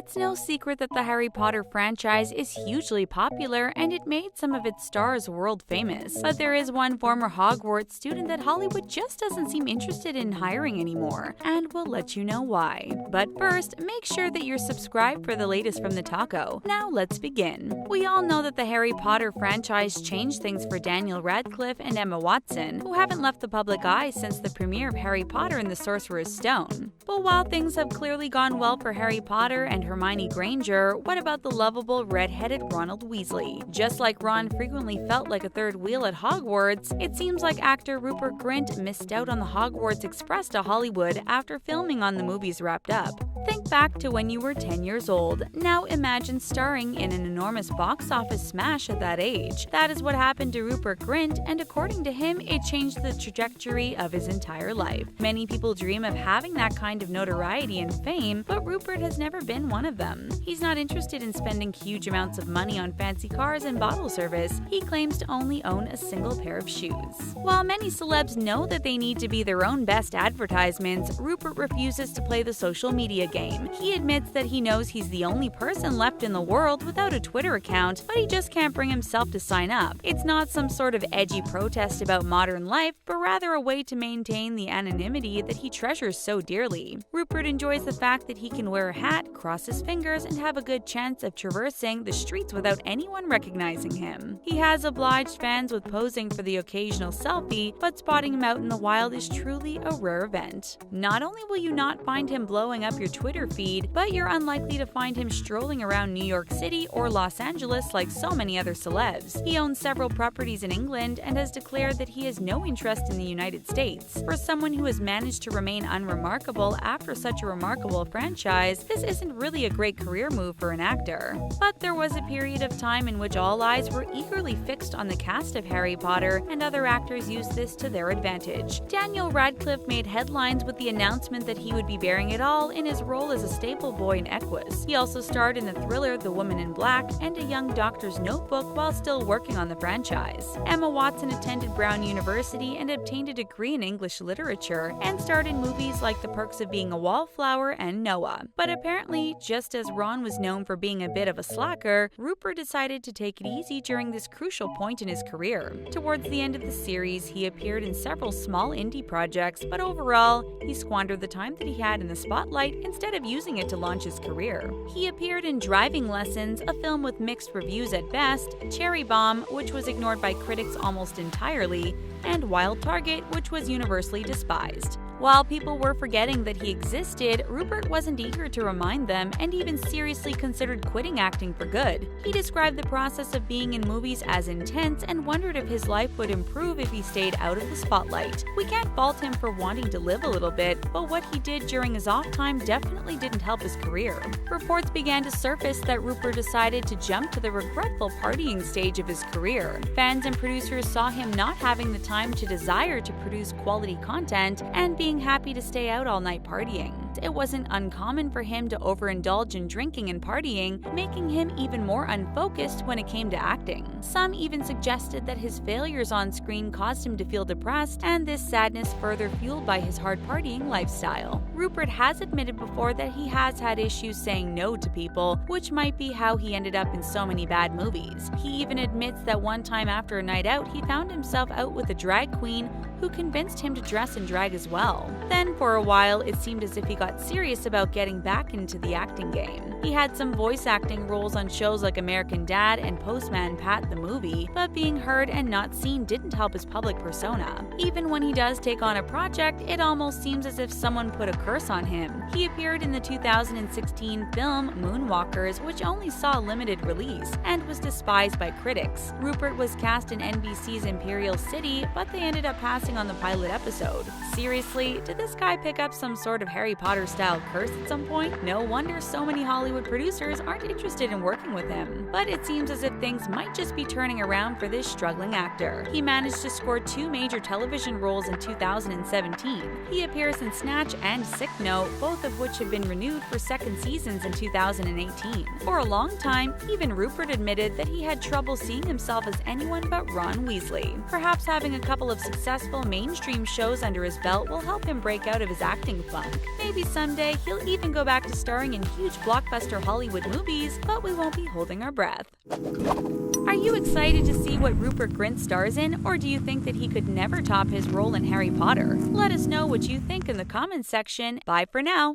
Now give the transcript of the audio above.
It's no secret that the Harry Potter franchise is hugely popular and it made some of its stars world famous. But there is one former Hogwarts student that Hollywood just doesn't seem interested in hiring anymore, and we'll let you know why. But first, make sure that you're subscribed for the latest from the taco. Now let's begin. We all know that the Harry Potter franchise changed things for Daniel Radcliffe and Emma Watson, who haven't left the public eye since the premiere of Harry Potter and the Sorcerer's Stone. But while things have clearly gone well for Harry Potter and Hermione Granger, what about the lovable red-headed Ronald Weasley? Just like Ron frequently felt like a third wheel at Hogwarts, it seems like actor Rupert Grint missed out on the Hogwarts Express to Hollywood after filming on the movies wrapped up. Think back to when you were 10 years old. Now imagine starring in an enormous box office smash at that age. That is what happened to Rupert Grint, and according to him, it changed the trajectory of his entire life. Many people dream of having that kind of notoriety and fame, but Rupert has never been one of them. He's not interested in spending huge amounts of money on fancy cars and bottle service. He claims to only own a single pair of shoes. While many celebs know that they need to be their own best advertisements, Rupert refuses to play the social media game. He admits that he knows he's the only person left in the world without a Twitter account, but he just can't bring himself to sign up. It's not some sort of edgy protest about modern life, but rather a way to maintain the anonymity that he treasures so dearly. Rupert enjoys the fact that he can wear a hat, cross his fingers, and have a good chance of traversing the streets without anyone recognizing him. He has obliged fans with posing for the occasional selfie, but spotting him out in the wild is truly a rare event. Not only will you not find him blowing up your Twitter feed, but you're unlikely to find him strolling around New York City or Los Angeles like so many other celebs. He owns several properties in England and has declared that he has no interest in the United States. For someone who has managed to remain unremarkable after such a remarkable franchise, this isn't really a great career move for an actor. But there was a period of time in which all eyes were eagerly fixed on the cast of Harry Potter, and other actors used this to their advantage. Daniel Radcliffe made headlines with the announcement that he would be bearing it all in his role as a stable boy in Equus. He also starred in the thriller The Woman in Black and A Young Doctor's Notebook while still working on the franchise. Emma Watson attended Brown University and obtained a degree in English literature, and starred in movies like The Perks of Being a Wallflower and Noah. But apparently, just as Ron was known for being a bit of a slacker, Rupert decided to take it easy during this crucial point in his career. Towards the end of the series, he appeared in several small indie projects, but overall, he squandered the time that he had in the spotlight instead of using it to launch his career. He appeared in Driving Lessons, a film with mixed reviews at best, Cherry Bomb, which was ignored by critics almost entirely, and Wild Target, which was universally despised. While people were forgetting that he existed, Rupert wasn't eager to remind them and even seriously considered quitting acting for good. He described the process of being in movies as intense and wondered if his life would improve if he stayed out of the spotlight. We can't fault him for wanting to live a little bit, but what he did during his off time definitely didn't help his career. Reports began to surface that Rupert decided to jump to the regretful partying stage of his career. Fans and producers saw him not having the time to desire to produce quality content and being happy to stay out all night partying. It wasn't uncommon for him to overindulge in drinking and partying, making him even more unfocused when it came to acting. Some even suggested that his failures on screen caused him to feel depressed, and this sadness further fueled by his hard partying lifestyle. Rupert has admitted before that he has had issues saying no to people, which might be how he ended up in so many bad movies. He even admits that one time after a night out, he found himself out with a drag queen who convinced him to dress in drag as well. Then, for a while, it seemed as if he got serious about getting back into the acting game. He had some voice acting roles on shows like American Dad and Postman Pat the movie, but being heard and not seen didn't help his public persona. Even when he does take on a project, it almost seems as if someone put a curse on him. He appeared in the 2016 film Moonwalkers, which only saw a limited release and was despised by critics. Rupert was cast in NBC's Imperial City, but they ended up passing on the pilot episode. Seriously, did this guy pick up some sort of Harry Potter-style curse at some point? No wonder so many Hollywood producers aren't interested in working with him. But it seems as if things might just be turning around for this struggling actor. He managed to score 2 major television roles in 2017. He appears in Snatch and Sick Note, both of which have been renewed for second seasons in 2018. For a long time, even Rupert admitted that he had trouble seeing himself as anyone but Ron Weasley. Perhaps having a couple of successful mainstream shows under his belt will help him break out of his acting funk. Maybe someday he'll even go back to starring in huge blockbuster Hollywood movies, but we won't be holding our breath. Are you excited to see what Rupert Grint stars in, or do you think that he could never top his role in Harry Potter? Let us know what you think in the comments section. Bye for now!